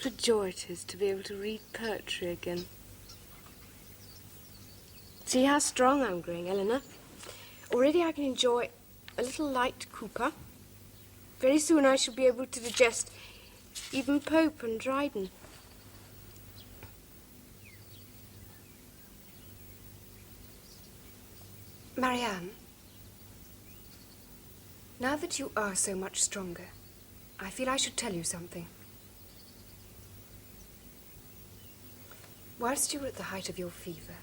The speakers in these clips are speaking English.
What a joy it is to be able to read poetry again. See how strong I'm growing, Elinor. Already I can enjoy a little light Cooper. Very soon I shall be able to digest even Pope and Dryden. Marianne, now that you are so much stronger, I feel I should tell you something. Whilst you were at the height of your fever,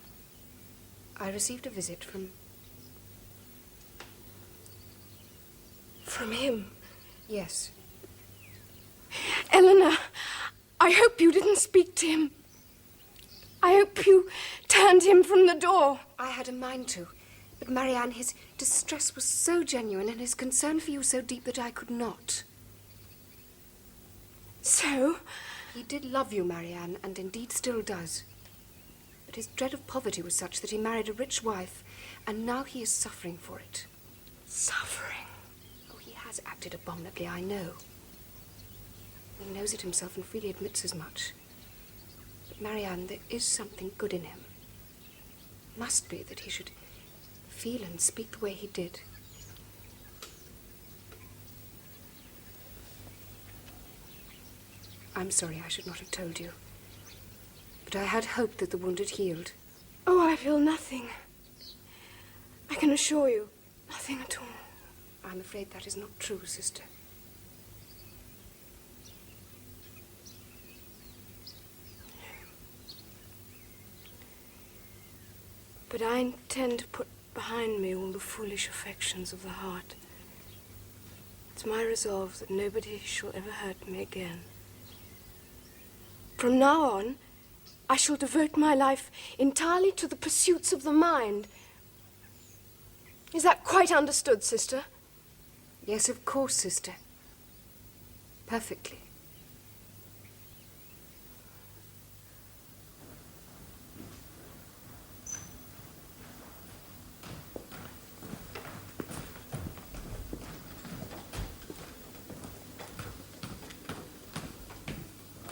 I received a visit from... From him? Yes. Elinor, I hope you didn't speak to him. I hope you turned him from the door. I had a mind to, but Marianne, his distress was so genuine and his concern for you so deep that I could not. So? He did love you, Marianne, and indeed still does. But his dread of poverty was such that he married a rich wife, and now he is suffering for it. Suffering? Oh, he has acted abominably, I know. He knows it himself and freely admits as much. But, Marianne, there is something good in him. Must be that he should feel and speak the way he did. I'm sorry I should not have told you. But I had hoped that the wound had healed. Oh, I feel nothing. I can assure you, nothing at all. I'm afraid that is not true, sister. But I intend to put behind me all the foolish affections of the heart. It's my resolve that nobody shall ever hurt me again. From now on, I shall devote my life entirely to the pursuits of the mind. Is that quite understood, sister? Yes, of course, sister. Perfectly.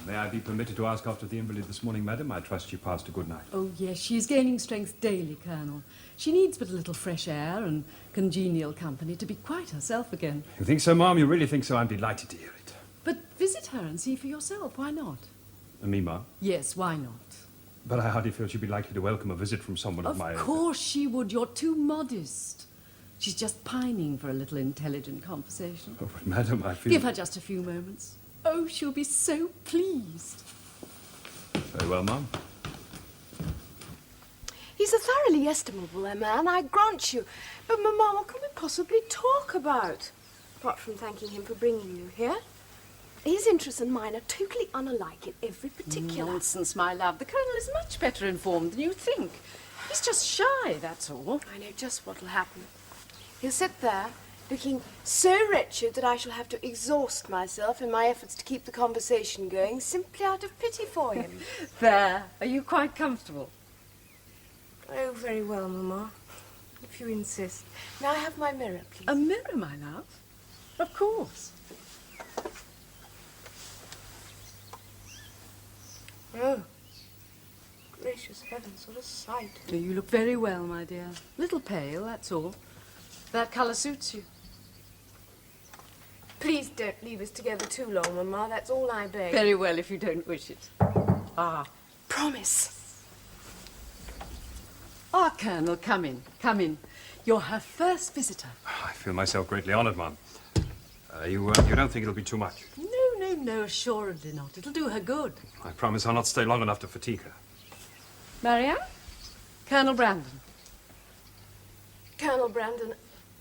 May I be permitted to ask after the invalid this morning, madam? I trust she passed a good night. Oh, yes, she's gaining strength daily, Colonel. She needs but a little fresh air and congenial company to be quite herself again. You think so, ma'am? You really think so? I'm delighted to hear it. But visit her and see for yourself. Why not? And me, ma'am? Yes, why not? But I hardly feel she'd be likely to welcome a visit from someone of my age. Of course she would. You're too modest. She's just pining for a little intelligent conversation. Oh, but madam, I feel... Give her just a few moments. Oh, she'll be so pleased. Very well, ma'am. He's a thoroughly estimable man, I grant you. But, Mamma, what can we possibly talk about? Apart from thanking him for bringing you here. His interests and mine are totally unalike in every particular. Nonsense, my love. The Colonel is much better informed than you think. He's just shy, that's all. I know just what'll happen. He'll sit there, looking so wretched that I shall have to exhaust myself in my efforts to keep the conversation going, simply out of pity for him. There. Are you quite comfortable? Oh, very well, Mamma. If you insist. May I have my mirror, please? A mirror, my love? Of course. Oh, gracious heavens, what a sight. You look very well, my dear. A little pale, that's all. That colour suits you. Please don't leave us together too long, Mamma. That's all I beg. Very well, if you don't wish it. Ah. Promise. Ah, Colonel, come in, come in. You're her first visitor. I feel myself greatly honoured, ma'am. You don't think it'll be too much? No, assuredly not. It'll do her good. I promise I'll not stay long enough to fatigue her. Marianne? Colonel Brandon. Colonel Brandon,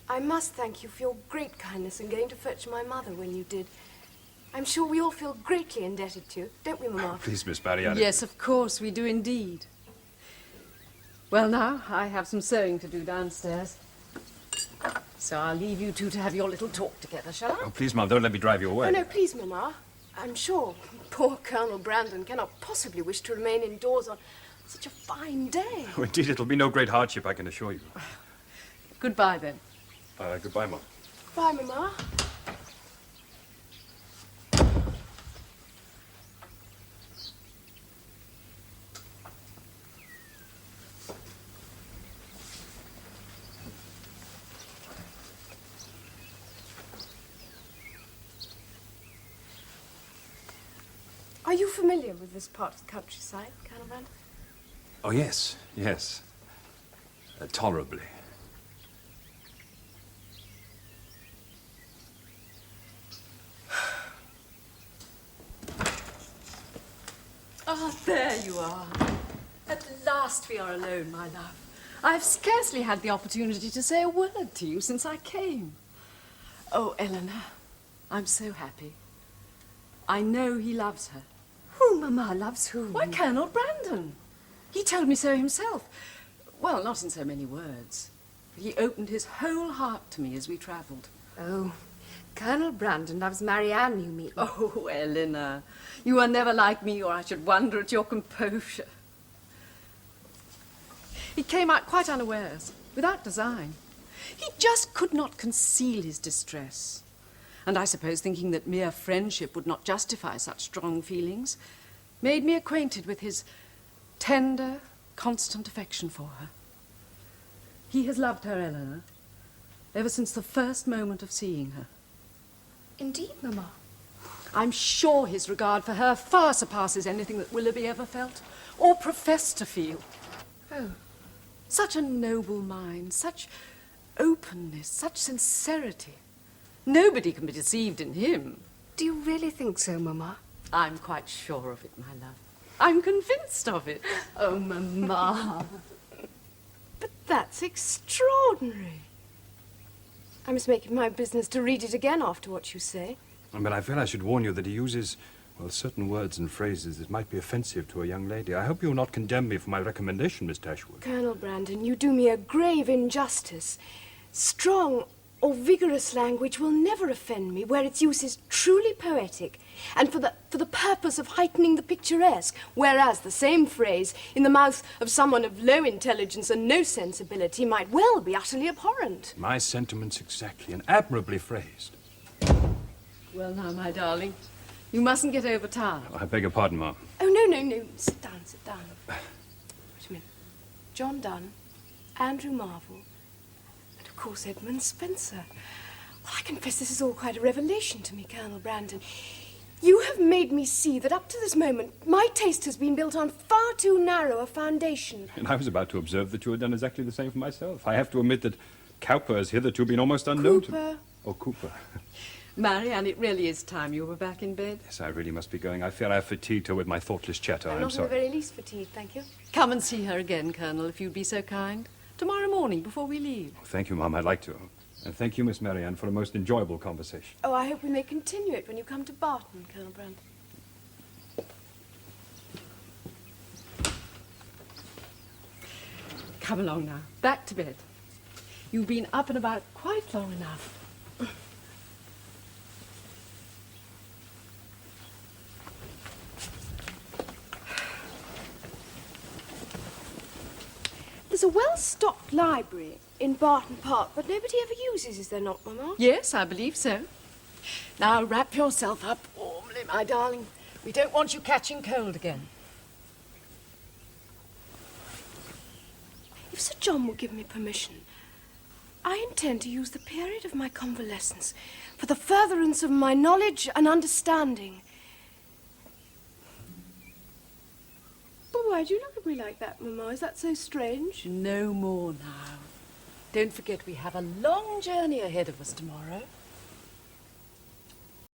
I must thank you for your great kindness in going to fetch my mother when you did. I'm sure we all feel greatly indebted to you, don't we, Mamma? Please, Miss Marianne. Yes, of course, we do indeed. Well, now, I have some sewing to do downstairs. So I'll leave you two to have your little talk together, shall I? Oh, please, ma'am, don't let me drive you away. Oh, no, please, Mamma. I'm sure poor Colonel Brandon cannot possibly wish to remain indoors on such a fine day. Oh, indeed, it'll be no great hardship, I can assure you. Goodbye, then. Goodbye, ma'am. Bye, Mamma. Are you familiar with this part of the countryside, Colonel Brandon? Oh, yes, yes. Tolerably. Ah, there you are. At last we are alone, my love. I've scarcely had the opportunity to say a word to you since I came. Oh, Elinor, I'm so happy. I know he loves her. Who, Mamma, loves whom? Why, Colonel Brandon. He told me so himself. Well, not in so many words. But he opened his whole heart to me as we travelled. Oh, Colonel Brandon loves Marianne, you mean? Oh, Elinor, you are never like me, or I should wonder at your composure. He came out quite unawares, without design. He just could not conceal his distress. And I suppose thinking that mere friendship would not justify such strong feelings, made me acquainted with his tender, constant affection for her. He has loved her, Elinor, ever since the first moment of seeing her. Indeed, Mamma. I'm sure his regard for her far surpasses anything that Willoughby ever felt, or professed to feel. Oh. Such a noble mind, such openness, such sincerity. Nobody can be deceived in him. Do you really think so, Mamma? I'm quite sure of it, my love. I'm convinced of it. Oh, Mamma. But that's extraordinary. I must make it my business to read it again after what you say. But I feel I should warn you that he uses, well, certain words and phrases that might be offensive to a young lady. I hope you will not condemn me for my recommendation, Miss Dashwood. Colonel Brandon, you do me a grave injustice. Strong or vigorous language will never offend me where its use is truly poetic and for the purpose of heightening the picturesque, whereas the same phrase in the mouth of someone of low intelligence and no sensibility might well be utterly abhorrent. My sentiments exactly, and admirably phrased. Well, now, my darling, you mustn't get overtired. I beg your pardon, Ma'am. Oh, no. Sit down. Wait a minute. John Donne, Andrew Marvell, and of course Edmund Spenser. Well, I confess this is all quite a revelation to me, Colonel Brandon. You have made me see that up to this moment my taste has been built on far too narrow a foundation. And I was about to observe that you had done exactly the same for myself. I have to admit that Cowper has hitherto been almost unknown to me. Cooper. Oh, Cooper. Marianne, it really is time you were back in bed. Yes, I really must be going. I fear I have fatigued her with my thoughtless chatter. I'm I'm not in sorry. the very least fatigued, thank you. Come and see her again, Colonel, if you'd be so kind. Tomorrow morning, before we leave. Oh, thank you, Ma'am. I'd like to. And thank you, Miss Marianne, for a most enjoyable conversation. Oh, I hope we may continue it when you come to Barton, Colonel Brandon. Come along now. Back to bed. You've been up and about quite long enough. There's a well-stocked library in Barton Park, but nobody ever uses, is there not, Mamma? Yes, I believe so. Now wrap yourself up warmly, my darling. We don't want you catching cold again. If Sir John will give me permission, I intend to use the period of my convalescence for the furtherance of my knowledge and understanding. But why do you look at me like that, Mamma? Is that so strange? No more now. Don't forget we have a long journey ahead of us tomorrow.